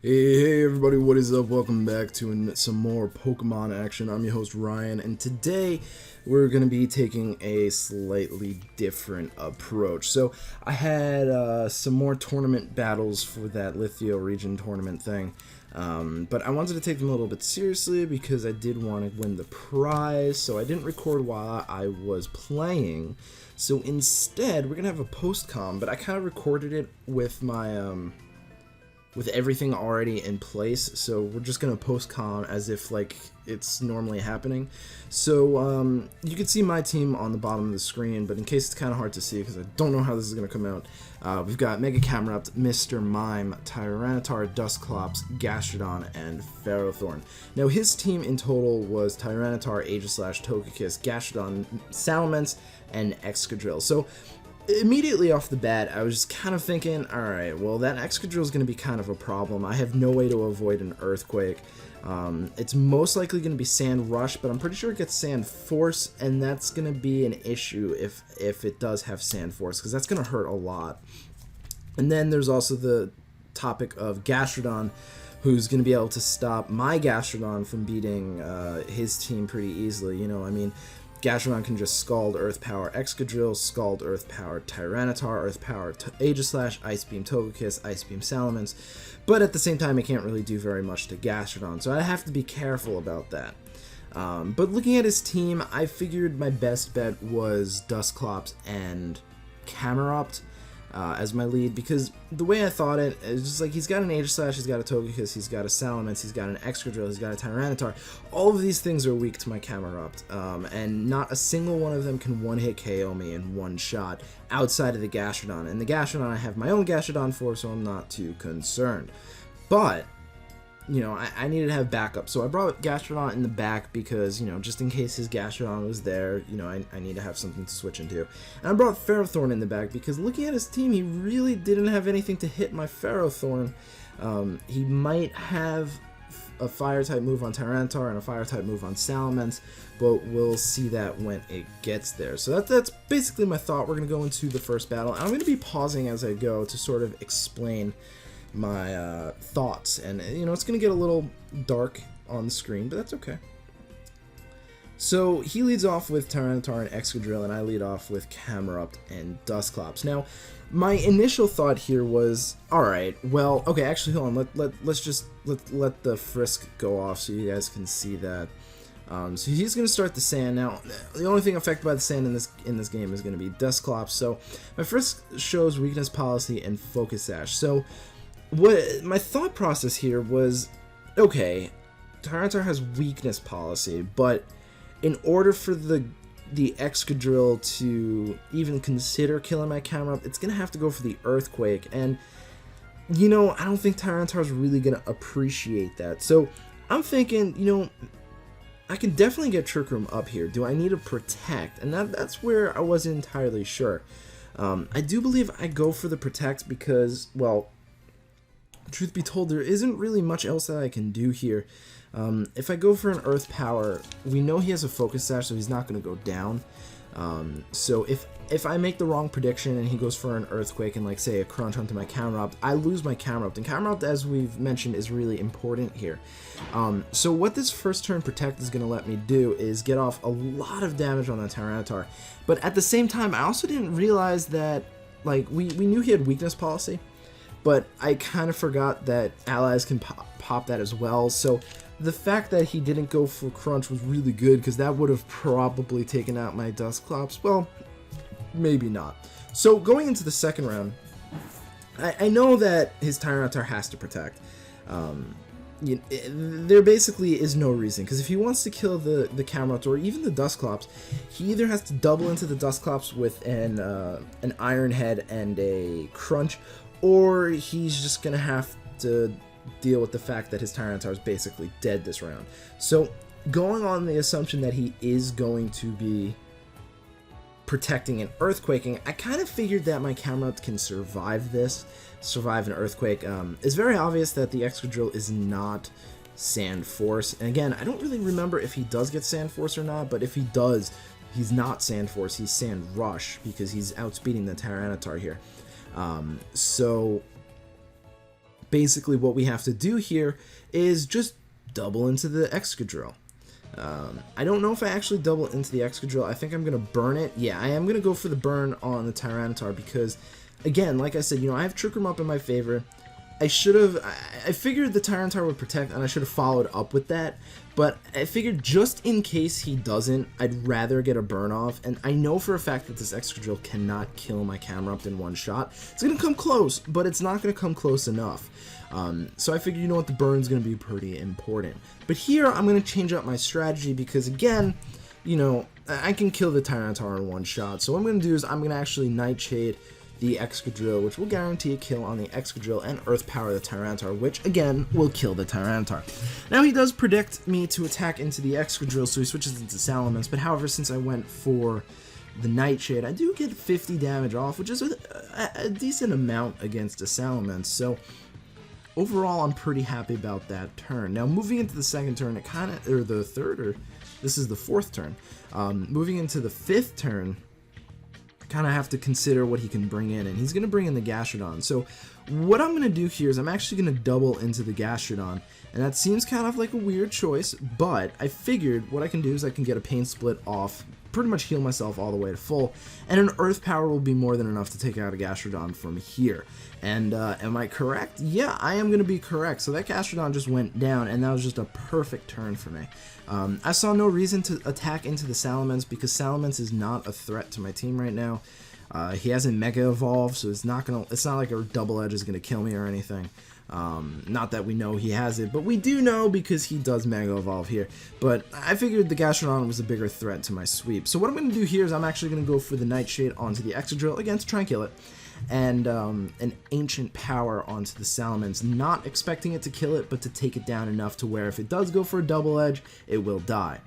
Hey everybody, what is up? Welcome back to some more Pokemon action. I'm your host Ryan, and today we're going to be taking a slightly different approach. So I had some more tournament battles for that Lithio region tournament thing, but I wanted to take them a little bit seriously because I did want to win the prize, so I didn't record while I was playing. So instead, we're going to have a post-comm, but I kind of recorded it with my with everything already in place, so we're just gonna post-comm as if like it's normally happening. So you can see my team on the bottom of the screen, but in case it's kind of hard to see because I don't know how this is gonna come out, we've got Mega Camerupt, Mr. Mime, Tyranitar, Dusclops, Gastrodon, and Ferrothorn. Now his team in total was Tyranitar, Aegislash, Togekiss, Gastrodon, Salamence, and Excadrill. So immediately off the bat, I was just kind of thinking, alright, well, that Excadrill is going to be kind of a problem. I have no way to avoid an Earthquake. It's most likely going to be Sand Rush, but I'm pretty sure it gets Sand Force, and that's going to be an issue if it does have Sand Force, because that's going to hurt a lot. And then there's also the topic of Gastrodon, who's going to be able to stop my Gastrodon from beating his team pretty easily. You know, I mean, Gastrodon can just Scald Earth Power Excadrill, Scald Earth Power Tyranitar, Earth Power Aegislash, Ice Beam Togekiss, Ice Beam Salamence, but at the same time it can't really do very much to Gastrodon, so I have to be careful about that. But looking at his team, I figured my best bet was Dusclops and Camerupt as my lead, because the way I thought it is just like he's got an Aegislash, he's got a Togekiss, he's got a Salamence, he's got an Excadrill, he's got a Tyranitar. All of these things are weak to my Camerupt, and not a single one of them can one-hit KO me in one shot outside of the Gastrodon. And the Gastrodon I have my own Gastrodon for, so I'm not too concerned. But you know, I needed to have backup, so I brought Gastrodon in the back because, you know, just in case his Gastrodon was there, you know, I need to have something to switch into. And I brought Ferrothorn in the back because looking at his team, he really didn't have anything to hit my Ferrothorn. He might have a Fire-type move on Tyranitar and a Fire-type move on Salamence, but we'll see that when it gets there. So that's basically my thought. We're going to go into the first battle. I'm going to be pausing as I go to sort of explain my thoughts, and you know, it's gonna get a little dark on the screen, but that's okay. So he leads off with Tyranitar and Excadrill, and I lead off with Camerupt and Dusclops. Now my initial thought here was, alright, well, okay, actually hold on, let's just let the frisk go off so you guys can see that. So he's going to start the sand. Now, the only thing affected by the sand in this game is going to be Dusclops. So my frisk shows Weakness Policy and Focus Sash. So what my thought process here was, okay, Tyranitar has Weakness Policy, but in order for the Excadrill to even consider killing my Camerupt, it's gonna have to go for the Earthquake, and you know, I don't think Tyranitar's really gonna appreciate that. So I'm thinking, you know, I can definitely get Trick Room up here. Do I need to Protect? And that's where I wasn't entirely sure. I do believe I go for the Protect because, well, truth be told, there isn't really much else that I can do here. If I go for an Earth Power, we know he has a Focus Sash, so he's not going to go down. So if I make the wrong prediction and he goes for an Earthquake and, like, say, a Crunch onto my Camerupt, I lose my Camerupt. And Camerupt, as we've mentioned, is really important here. So what this first turn Protect is going to let me do is get off a lot of damage on the Tyranitar. But at the same time, I also didn't realize that, like, we knew he had Weakness Policy, but I kind of forgot that allies can pop that as well. So the fact that he didn't go for Crunch was really good, because that would have probably taken out my Dusclops. Well, maybe not. So going into the second round, I know that his Tyranitar has to Protect. There basically is no reason, because if he wants to kill the Camerupt or even the Dusclops, he either has to double into the Dusclops with an Iron Head and a Crunch, or he's just gonna have to deal with the fact that his Tyranitar is basically dead this round. So going on the assumption that he is going to be protecting and Earthquaking, I kind of figured that my Camerupt can survive an Earthquake. It's very obvious that the Excadrill is not Sand Force, and again, I don't really remember if he does get Sand Force or not, but if he does, he's not Sand Force, he's Sand Rush, because he's outspeeding the Tyranitar here. So basically what we have to do here is just double into the Excadrill. I don't know if I actually double into the Excadrill. I think I'm going to burn it. Yeah, I am going to go for the burn on the Tyranitar because, again, like I said, I have Trick Room up in my favor. I figured the Tyranitar would protect, and I should have followed up with that, but I figured just in case he doesn't, I'd rather get a burn off, and I know for a fact that this Excadrill cannot kill my Camerupt in one shot. It's going to come close, but it's not going to come close enough. So I figured, the burn's going to be pretty important. But here, I'm going to change up my strategy because, again, I can kill the Tyranitar in one shot. So what I'm going to do is I'm going to actually Nightshade the Excadrill, which will guarantee a kill on the Excadrill, and Earth Power the Tyranitar, which, again, will kill the Tyranitar. Now, he does predict me to attack into the Excadrill, so he switches into Salamence, but however, since I went for the Nightshade, I do get 50 damage off, which is a decent amount against a Salamence, so overall, I'm pretty happy about that turn. Now, moving into the second turn, this is the fourth turn. Moving into the fifth turn, kind of have to consider what he can bring in, and he's going to bring in the Gastrodon. So what I'm going to do here is I'm actually going to double into the Gastrodon, and that seems kind of like a weird choice, but I figured what I can do is I can get a Pain Split off, pretty much heal myself all the way to full, and an Earth Power will be more than enough to take out a Gastrodon from here. And am I correct? Yeah, I am going to be correct. So that Gastrodon just went down, and that was just a perfect turn for me. I saw no reason to attack into the Salamence because Salamence is not a threat to my team right now. He hasn't Mega Evolved, so it's not like a Double Edge is gonna kill me or anything. Not that we know he has it, but we do know because he does Mega Evolve here. But I figured the Gastrodon was a bigger threat to my sweep. So what I'm gonna do here is I'm actually gonna go for the Nightshade onto the Excadrill, again, to try and kill it, and an Ancient Power onto the Salamence, not expecting it to kill it, but to take it down enough to where if it does go for a Double Edge, it will die.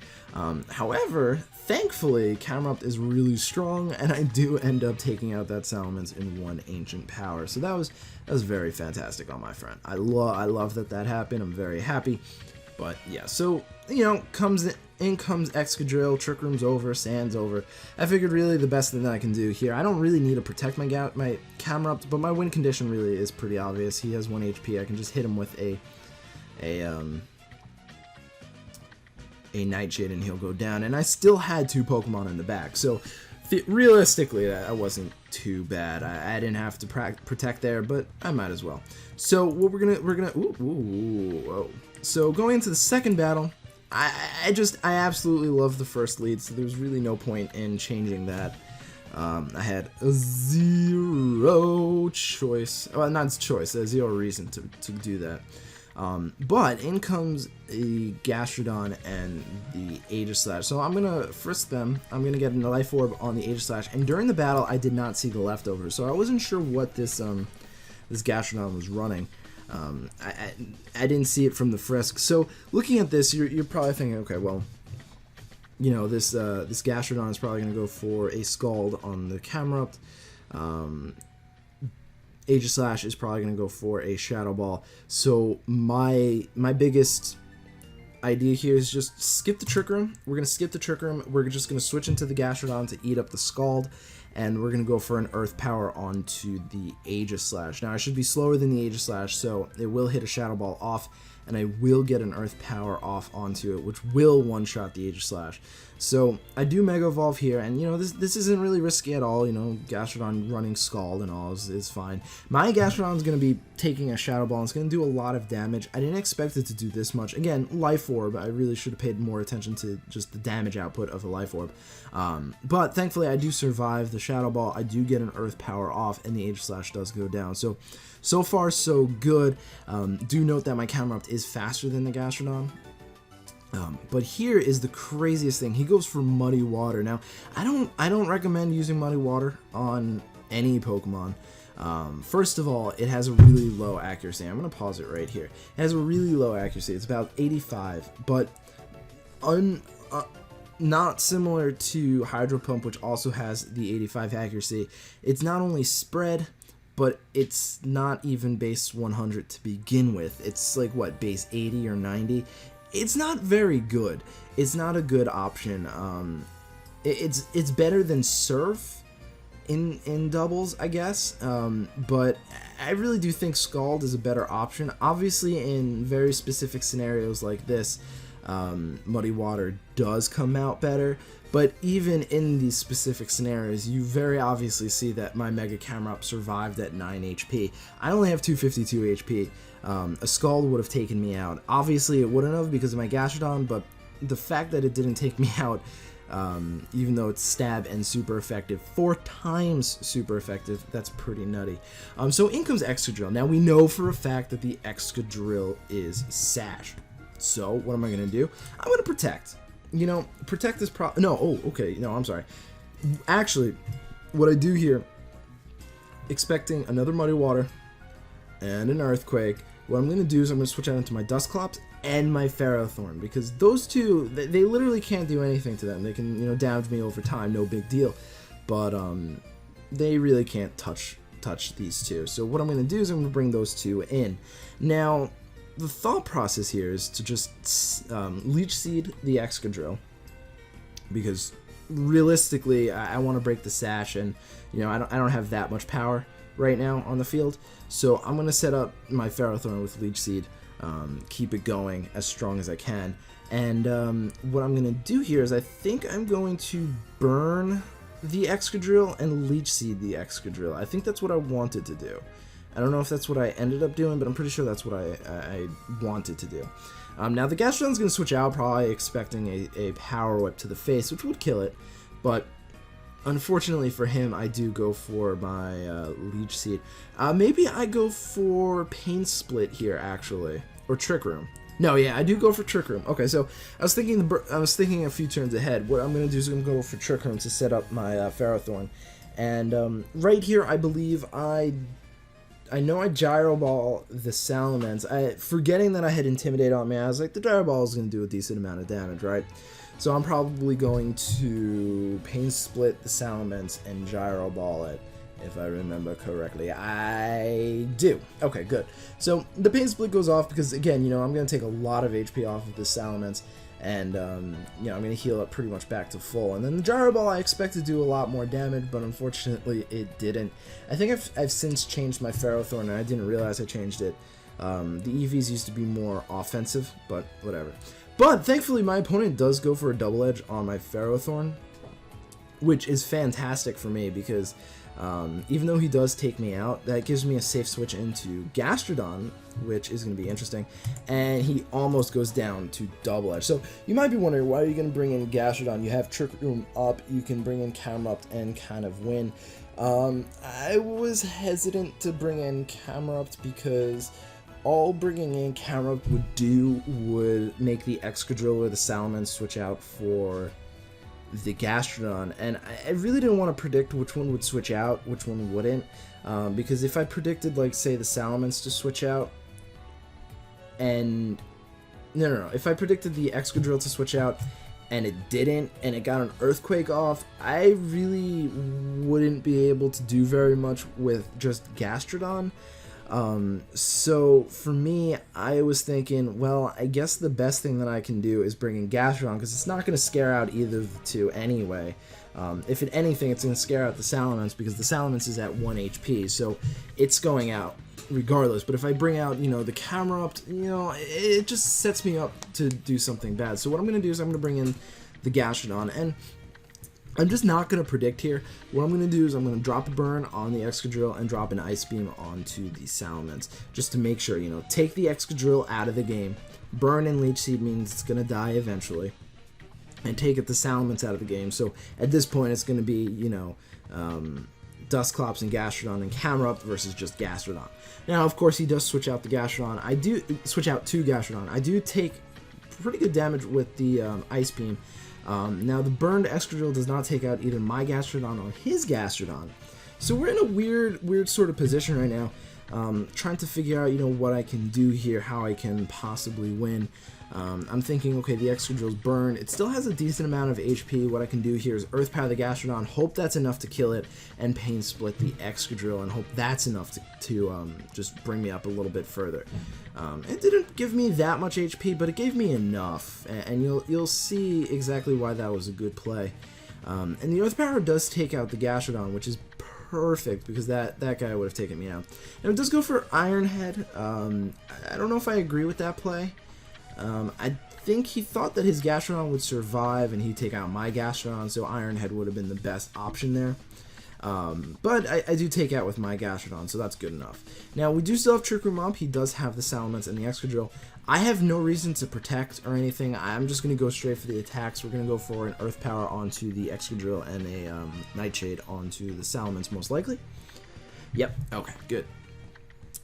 However, thankfully, Camerupt is really strong, and I do end up taking out that Salamence in one Ancient Power. So that was very fantastic on my front. I love that happened. I'm very happy. But yeah, so in comes Excadrill, Trick Room's over, Sand's over. I figured really the best thing that I can do here. I don't really need to protect my Camerupt, but my win condition really is pretty obvious. He has 1 HP. I can just hit him with a Nightshade and he'll go down. And I still had 2 Pokemon in the back, so realistically that wasn't too bad. I didn't have to protect there, but I might as well. So what we're gonna whoa. So going into the second battle, I absolutely love the first lead, so there's really no point in changing that. I had zero choice, well, not choice, zero reason to do that. But in comes a Gastrodon and the Aegislash. So I'm gonna frisk them. I'm gonna get a Life Orb on the Aegislash, and during the battle I did not see the leftovers, so I wasn't sure what this Gastrodon was running. I didn't see it from the frisk. So looking at this, you're probably thinking, okay, well, this Gastrodon is probably going to go for a Scald on the Camerupt. Aegislash is probably going to go for a Shadow Ball. So my biggest idea here is just skip the Trick Room. We're going to skip the Trick Room. We're just going to switch into the Gastrodon to eat up the Scald, and we're going to go for an Earth Power onto the Aegislash. Now, I should be slower than the Aegislash, so it will hit a Shadow Ball off, and I will get an Earth Power off onto it, which will one-shot the Aegislash. So I do Mega Evolve here, and this isn't really risky at all. Gastrodon running Scald and all is fine. My Gastrodon is going to be taking a Shadow Ball, and it's going to do a lot of damage. I didn't expect it to do this much. Again, Life Orb, I really should have paid more attention to just the damage output of a Life Orb. But thankfully, I do survive the Shadow Ball. I do get an Earth Power off, and the Aegislash does go down. So far, so good. Do note that my Camerupt is faster than the Gastrodon. But here is the craziest thing. He goes for Muddy Water. Now, I don't recommend using Muddy Water on any Pokemon. First of all, it has a really low accuracy. I'm going to pause it right here. It has a really low accuracy. It's about 85, but not similar to Hydro Pump, which also has the 85 accuracy. It's not only spread, but it's not even base 100 to begin with. It's like, what, base 80 or 90? It's not very good. It's not a good option. It's better than Surf in doubles, I guess, but I really do think Scald is a better option. Obviously, in very specific scenarios like this, Muddy Water does come out better, but even in these specific scenarios, you very obviously see that my Mega Camera Up survived at 9 HP. I only have 252 HP. A Scald would have taken me out. Obviously, it wouldn't have because of my Gastrodon, but the fact that it didn't take me out, even though it's stab and super effective, 4 times super effective, that's pretty nutty. So in comes Excadrill. Now we know for a fact that the Excadrill is sashed. So what am I going to do? I'm going to protect. You know, protect is I'm sorry. Actually, what I do here, expecting another Muddy Water and an Earthquake, what I'm going to do is I'm going to switch out into my Dusclops and my Ferrothorn, because those two, they literally can't do anything to them. They can, you know, damage me over time, no big deal, but they really can't touch these two. So what I'm going to do is I'm going to bring those two in. Now, the thought process here is to just Leech Seed the Excadrill, because realistically I want to break the sash, and you know I don't have that much power right now on the field, so I'm gonna set up my Ferrothorn with Leech Seed, keep it going as strong as I can, and what I'm gonna do here is I think I'm going to burn the Excadrill and Leech Seed the Excadrill. I think that's what I wanted to do. I don't know if that's what I ended up doing, but I'm pretty sure that's what I wanted to do. Now, the Gastrodon's going to switch out, probably expecting a Power Whip to the face, which would kill it. But unfortunately for him, I do go for my Leech Seed. Maybe I go for Pain Split here, actually. Or Trick Room. No, yeah, I do go for Trick Room. Okay, so I was thinking a few turns ahead. What I'm going to do is I'm going to go for Trick Room to set up my Ferrothorn. And right here, I believe I know I Gyro Ball the Salamence. Forgetting that I had Intimidate on me, I was like, the Gyro Ball is going to do a decent amount of damage, right? So I'm probably going to Pain Split the Salamence and Gyro Ball it, if I remember correctly. I do. Okay, good. So the Pain Split goes off because, again, you know, I'm going to take a lot of HP off of the Salamence. And, you know, I'm going to heal up pretty much back to full. And then the Gyro Ball I expect to do a lot more damage, but unfortunately it didn't. I think I've since changed my Ferrothorn, and I didn't realize I changed it. The EVs used to be more offensive, but whatever. But thankfully my opponent does go for a double edge on my Ferrothorn, which is fantastic for me because even though he does take me out, that gives me a safe switch into Gastrodon, which is going to be interesting, and he almost goes down to double edge. So you might be wondering, why are you going to bring in Gastrodon? You have Trick Room up, you can bring in Camera Up and kind of win. I was hesitant to bring in Camera Up because all bringing in Camera Up would do would make the Excadrill or the Salamence switch out for the Gastrodon, and I really didn't want to predict which one would switch out, which one wouldn't, because if I predicted, like, say, the Salamence to switch out, and no, if I predicted the Excadrill to switch out and it didn't, and it got an Earthquake off, I really wouldn't be able to do very much with just Gastrodon. So for me, I was thinking, well, I guess the best thing that I can do is bring in Gastrodon, because it's not going to scare out either of the two anyway. If it anything, it's going to scare out the Salamence, because the Salamence is at 1 HP, so it's going out regardless. But if I bring out, you know, the Camera Up, you know, it just sets me up to do something bad. So what I'm going to do is I'm going to bring in the Gastrodon, and I'm just not going to predict here. What I'm going to do is I'm going to drop a burn on the Excadrill and drop an Ice Beam onto the Salamence, just to make sure, you know, take the Excadrill out of the game. Burn and Leech Seed means it's going to die eventually, and take the Salamence out of the game. So at this point, it's going to be, you know, Dusclops and Gastrodon and Camera Up versus just Gastrodon. Now, of course, he does switch out the Gastrodon. I do switch out to Gastrodon. I do take pretty good damage with the Ice Beam. Now, the burned Excadrill does not take out either my Gastrodon or his Gastrodon. So we're in a weird sort of position right now, trying to figure out, you know, what I can do here, how I can possibly win. I'm thinking, okay, the Excadrill's burned. It still has a decent amount of HP. What I can do here is Earth Power the Gastrodon, hope that's enough to kill it, and Pain Split the Excadrill, and hope that's enough to just bring me up a little bit further. It didn't give me that much HP, but it gave me enough, and you'll see exactly why that was a good play. And the Earth Power does take out the Gastrodon, which is perfect, because that guy would have taken me out. Now, it does go for Iron Head. I don't know if I agree with that play. I think he thought that his Gastrodon would survive and he'd take out my Gastrodon, so Iron Head would have been the best option there. But I do take out with my Gastrodon, so that's good enough. Now, we do still have Trick Room up. He does have the Salamence and the Excadrill. I have no reason to protect or anything. I'm just going to go straight for the attacks. We're going to go for an Earth Power onto the Excadrill and a Nightshade onto the Salamence, most likely. Yep, okay, good.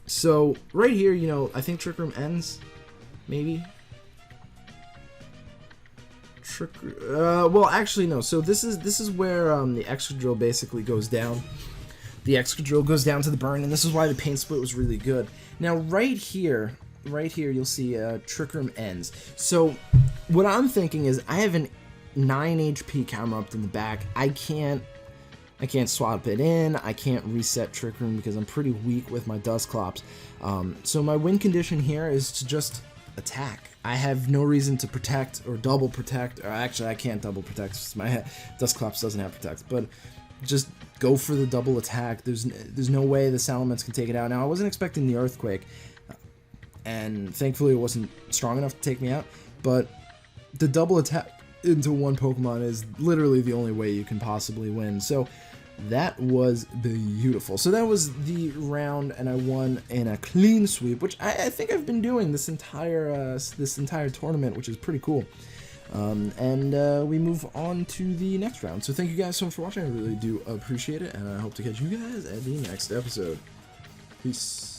So, right here, you know, I think Trick Room ends, maybe. Well, actually, no. So this is where the Excadrill basically goes down. The Excadrill goes down to the burn, and this is why the Pain Split was really good. Now, right here, you'll see Trick Room ends. So what I'm thinking is I have an 9 HP camera up in the back. I can't swap it in. I can't reset Trick Room because I'm pretty weak with my Dusclops. So my win condition here is to just attack. I have no reason to protect or double protect, or actually I can't double protect. My Dusclops doesn't have protect, but just go for the double attack. There's no way the Salamence can take it out. Now, I wasn't expecting the Earthquake, and thankfully it wasn't strong enough to take me out, but the double attack into one Pokemon is literally the only way you can possibly win. So that was beautiful. So that was the round, and I won in a clean sweep, which I think I've been doing this entire tournament, which is pretty cool. And we move on to the next round. So thank you guys so much for watching. I really do appreciate it, and I hope to catch you guys at the next episode. Peace.